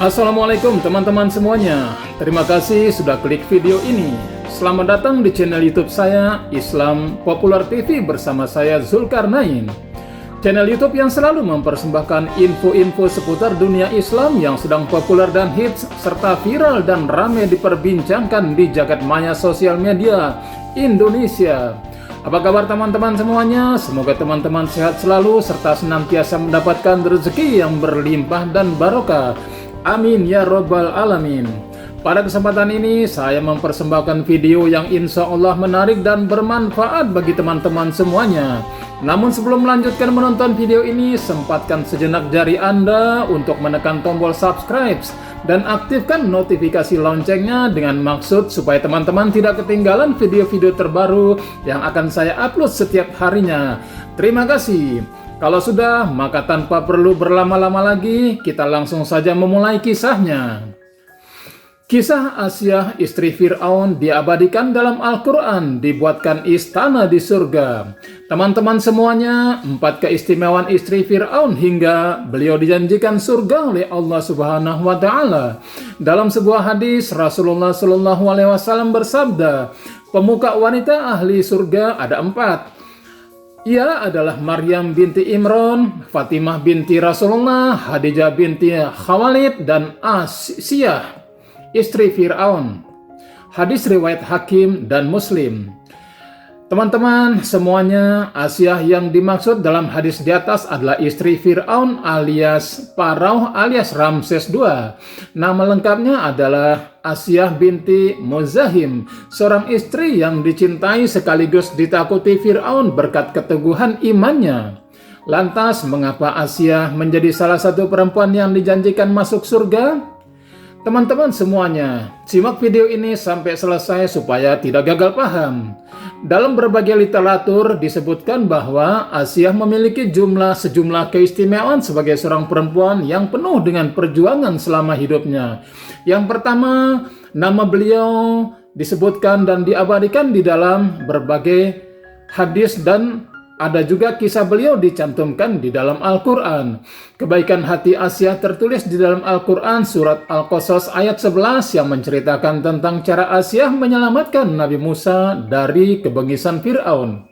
Assalamualaikum teman-teman semuanya. Terima kasih sudah klik video ini. Selamat datang di channel YouTube saya, Islam Popular TV, bersama saya Zulkarnain. Channel YouTube yang selalu mempersembahkan info-info seputar dunia Islam yang sedang populer dan hits, serta viral dan ramai diperbincangkan di jagat maya sosial media Indonesia. Apa kabar teman-teman semuanya? Semoga teman-teman sehat selalu serta senantiasa mendapatkan rezeki yang berlimpah dan barokah. Amin ya robbal alamin. Pada kesempatan ini saya mempersembahkan video yang insya Allah menarik dan bermanfaat bagi teman-teman semuanya. Namun sebelum melanjutkan menonton video ini, sempatkan sejenak jari Anda untuk menekan tombol subscribe dan aktifkan notifikasi loncengnya dengan maksud supaya teman-teman tidak ketinggalan video-video terbaru yang akan saya upload setiap harinya. Terima kasih. Kalau sudah, maka tanpa perlu berlama-lama lagi, kita langsung saja memulai kisahnya. Kisah Asyah istri Fir'aun diabadikan dalam Al-Quran, dibuatkan istana di surga. Teman-teman semuanya, 4 keistimewaan istri Fir'aun hingga beliau dijanjikan surga oleh Allah Subhanahu wa Ta'ala. Dalam sebuah hadis, Rasulullah SAW bersabda, pemuka wanita ahli surga ada 4. Ia adalah Maryam binti Imran, Fatimah binti Rasulullah, Khadijah binti Khawalid, dan Asyah istri Fir'aun. Hadis riwayat Hakim dan Muslim. Teman-teman semuanya, Asyah yang dimaksud dalam hadis di atas adalah istri Fir'aun alias Parao alias Ramses II. Nama lengkapnya adalah Asyah binti Muzahim, seorang istri yang dicintai sekaligus ditakuti Fir'aun berkat keteguhan imannya. Lantas, mengapa Asyah menjadi salah satu perempuan yang dijanjikan masuk surga? Teman-teman semuanya, simak video ini sampai selesai supaya tidak gagal paham. Dalam berbagai literatur disebutkan bahwa Asyah memiliki sejumlah keistimewaan sebagai seorang perempuan yang penuh dengan perjuangan selama hidupnya. Yang pertama, nama beliau disebutkan dan diabadikan di dalam berbagai hadis, dan ada juga kisah beliau dicantumkan di dalam Al-Quran. Kebaikan hati Asyah tertulis di dalam Al-Quran surat Al-Qasas ayat 11 yang menceritakan tentang cara Asyah menyelamatkan Nabi Musa dari kebengisan Fir'aun.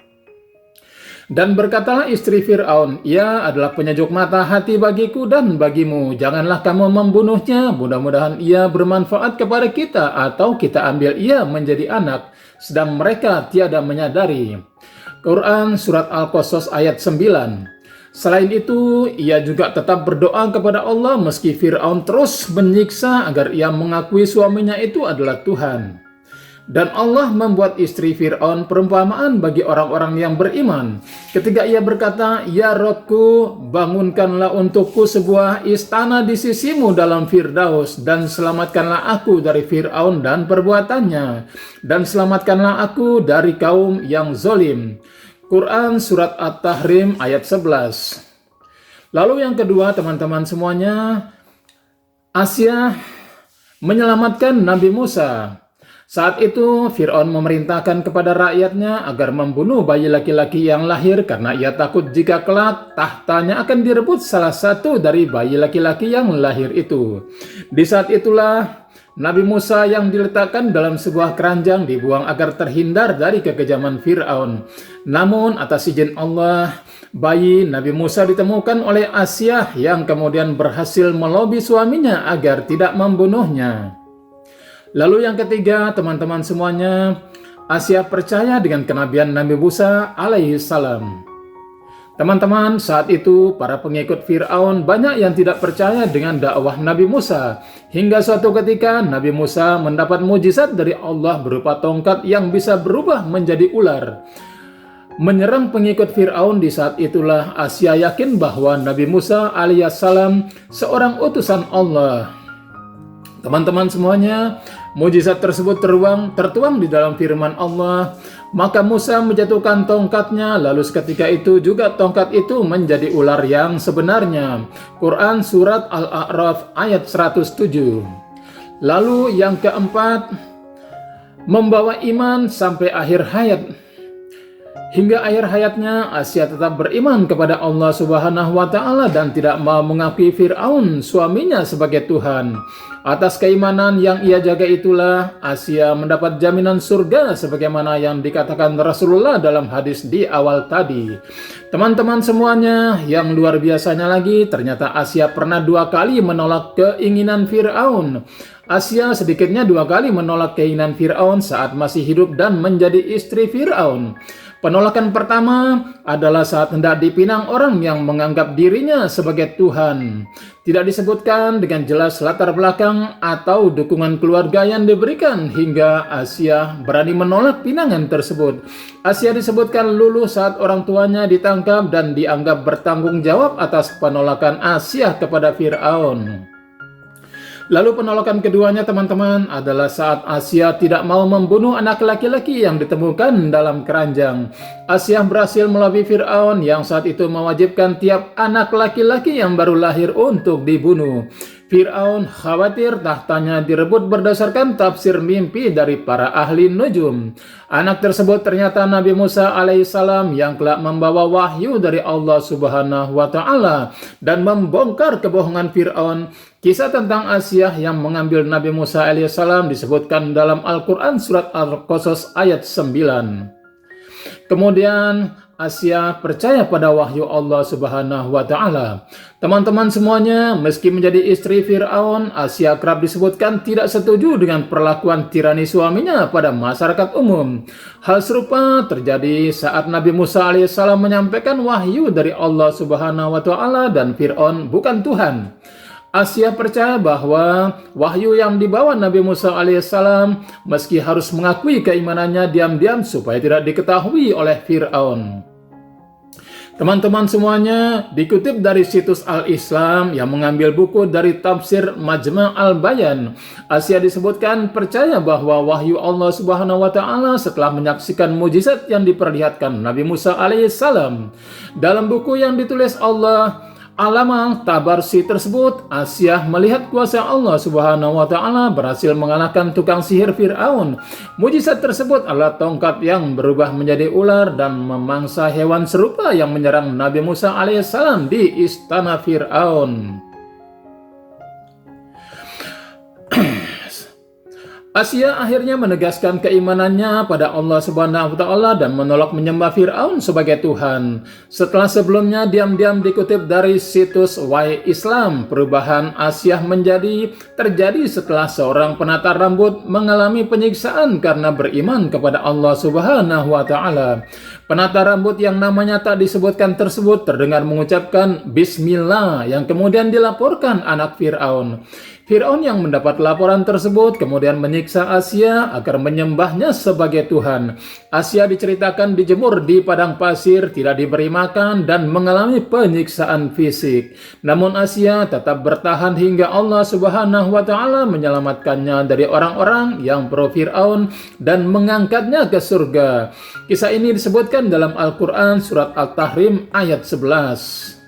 Dan berkatalah istri Fir'aun, ia adalah penyejuk mata hati bagiku dan bagimu. Janganlah kamu membunuhnya, mudah-mudahan ia bermanfaat kepada kita atau kita ambil ia menjadi anak, sedang mereka tiada menyadari. Quran Surat Al-Qasas ayat 9. Selain itu, ia juga tetap berdoa kepada Allah meski Fir'aun terus menyiksa agar ia mengakui suaminya itu adalah Tuhan. Dan Allah membuat istri Fir'aun perumpamaan bagi orang-orang yang beriman. Ketika ia berkata, "Ya Rabbku, bangunkanlah untukku sebuah istana di sisimu dalam Firdaus, dan selamatkanlah aku dari Fir'aun dan perbuatannya, dan selamatkanlah aku dari kaum yang zalim." Quran Surat At-Tahrim ayat 11. Lalu yang kedua, teman-teman semuanya, Asyah menyelamatkan Nabi Musa. Saat itu Fir'aun memerintahkan kepada rakyatnya agar membunuh bayi laki-laki yang lahir karena ia takut jika kelak tahtanya akan direbut salah satu dari bayi laki-laki yang lahir itu. Di saat itulah Nabi Musa yang diletakkan dalam sebuah keranjang dibuang agar terhindar dari kekejaman Fir'aun. Namun atas izin Allah, bayi Nabi Musa ditemukan oleh Asyah yang kemudian berhasil melobi suaminya agar tidak membunuhnya. Lalu yang ketiga, teman-teman semuanya, Asyah percaya dengan kenabian Nabi Musa alaihi salam. Teman-teman, saat itu para pengikut Fir'aun banyak yang tidak percaya dengan dakwah Nabi Musa. Hingga suatu ketika Nabi Musa mendapat mujizat dari Allah berupa tongkat yang bisa berubah menjadi ular. Menyerang pengikut Fir'aun. Di saat itulah Asyah yakin bahwa Nabi Musa alaihissalam seorang utusan Allah. Teman-teman semuanya, mujizat tersebut tertuang di dalam firman Allah. Maka Musa menjatuhkan tongkatnya, lalu seketika itu juga tongkat itu menjadi ular yang sebenarnya. Quran Surat Al-A'raf ayat 107. Lalu yang keempat, membawa iman sampai akhir hayat. Hingga akhir hayatnya, Asia tetap beriman kepada Allah Subhanahu wa Ta'ala dan tidak mau mengakui Fir'aun, suaminya, sebagai Tuhan. Atas keimanan yang ia jaga itulah Asia mendapat jaminan surga sebagaimana yang dikatakan Rasulullah dalam hadis di awal tadi. Teman-teman semuanya, yang luar biasanya lagi, ternyata Asia pernah 2 kali menolak keinginan Fir'aun. Asia sedikitnya 2 kali menolak keinginan Fir'aun saat masih hidup dan menjadi istri Fir'aun. Penolakan pertama adalah saat hendak dipinang orang yang menganggap dirinya sebagai Tuhan. Tidak disebutkan dengan jelas latar belakang atau dukungan keluarga yang diberikan hingga Asia berani menolak pinangan tersebut. Asia disebutkan luluh saat orang tuanya ditangkap dan dianggap bertanggung jawab atas penolakan Asia kepada Fir'aun. Lalu penolakan keduanya teman-teman adalah saat Asia tidak mau membunuh anak laki-laki yang ditemukan dalam keranjang. Asia berhasil melobi Fir'aun yang saat itu mewajibkan tiap anak laki-laki yang baru lahir untuk dibunuh. Fir'aun khawatir tahtanya direbut berdasarkan tafsir mimpi dari para ahli nujum. Anak tersebut ternyata Nabi Musa alaihissalam yang kelak membawa wahyu dari Allah Subhanahu wa Ta'ala dan membongkar kebohongan Fir'aun. Kisah tentang Asia yang mengambil Nabi Musa alaihissalam disebutkan dalam Al-Quran surat Al-Qasas ayat 9. Kemudian Asia percaya pada wahyu Allah Subhanahu wa Ta'ala. Teman-teman semuanya, meski menjadi istri Fir'aun, Asia kerap disebutkan tidak setuju dengan perlakuan tirani suaminya pada masyarakat umum. Hal serupa terjadi saat Nabi Musa alaihissalam menyampaikan wahyu dari Allah Subhanahu wa Ta'ala dan Fir'aun bukan Tuhan. Asia percaya bahwa wahyu yang dibawa Nabi Musa alaihissalam meski harus mengakui keimanannya diam-diam supaya tidak diketahui oleh Fir'aun. Teman-teman semuanya, dikutip dari situs Al-Islam yang mengambil buku dari tafsir Majma' Al-Bayan, Asia disebutkan percaya bahwa wahyu Allah Subhanahu wa Ta'ala setelah menyaksikan mujizat yang diperlihatkan Nabi Musa alaihissalam. Dalam buku yang ditulis Allah Alamal Tabarsi tersebut, Asia melihat kuasa Allah Subhanahu wa Ta'ala berhasil mengalahkan tukang sihir Fir'aun. Mujizat tersebut adalah tongkat yang berubah menjadi ular dan memangsa hewan serupa yang menyerang Nabi Musa alaihissalam di istana Fir'aun. Asia akhirnya menegaskan keimanannya pada Allah Subhanahu wa Ta'ala dan menolak menyembah Fir'aun sebagai Tuhan. Setelah sebelumnya diam-diam dikutip dari situs Why Islam, perubahan Asia terjadi setelah seorang penata rambut mengalami penyiksaan karena beriman kepada Allah Subhanahu wa Ta'ala. Penata rambut yang namanya tak disebutkan tersebut terdengar mengucapkan Bismillah yang kemudian dilaporkan anak Fir'aun. Fir'aun yang mendapat laporan tersebut kemudian menyiksa Asia agar menyembahnya sebagai Tuhan. Asia diceritakan dijemur di padang pasir, tidak diberi makan, dan mengalami penyiksaan fisik. Namun Asia tetap bertahan hingga Allah Subhanahu wa Ta'ala menyelamatkannya dari orang-orang yang pro Fir'aun dan mengangkatnya ke surga. Kisah ini disebutkan dalam Al-Quran surat Al-Tahrim ayat 11.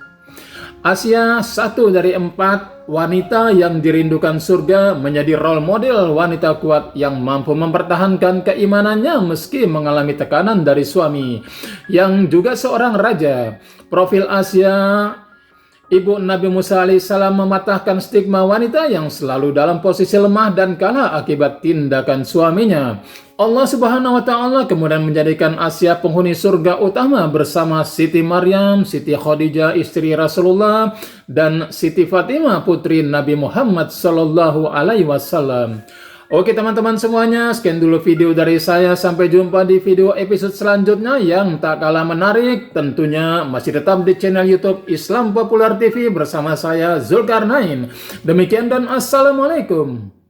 Asia, satu dari 4 wanita yang dirindukan surga, menjadi role model wanita kuat yang mampu mempertahankan keimanannya meski mengalami tekanan dari suami, yang juga seorang raja. Profil Asia, ibu Nabi Musa alaihissalam, mematahkan stigma wanita yang selalu dalam posisi lemah dan kalah akibat tindakan suaminya. Allah Subhanahu wa Ta'ala kemudian menjadikan Asia penghuni surga utama bersama Siti Maryam, Siti Khadijah istri Rasulullah, dan Siti Fatimah putri Nabi Muhammad sallallahu alaihi wasallam. Oke teman-teman semuanya, sekian dulu video dari saya. Sampai jumpa di video episode selanjutnya yang tak kalah menarik. Tentunya masih tetap di channel YouTube Islam Popular TV bersama saya Zulkarnain. Demikian dan Assalamualaikum.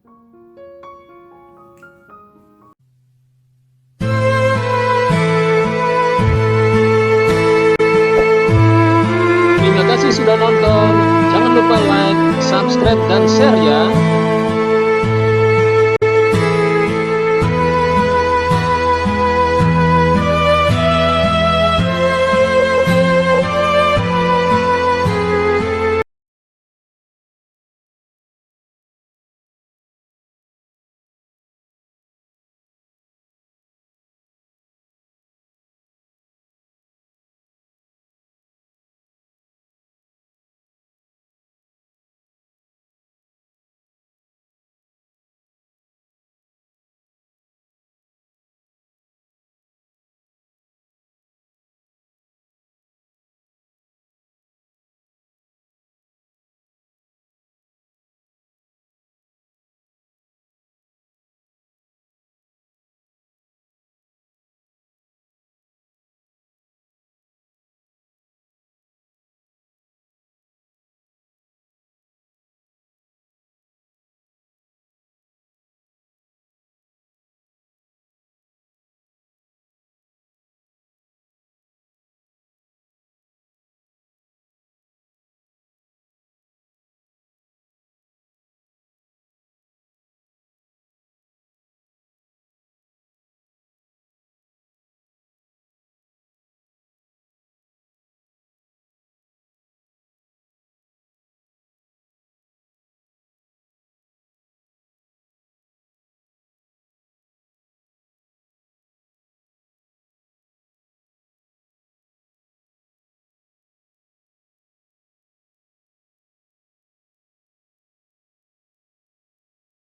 Terima kasih sudah nonton. Jangan lupa like, subscribe, dan share ya.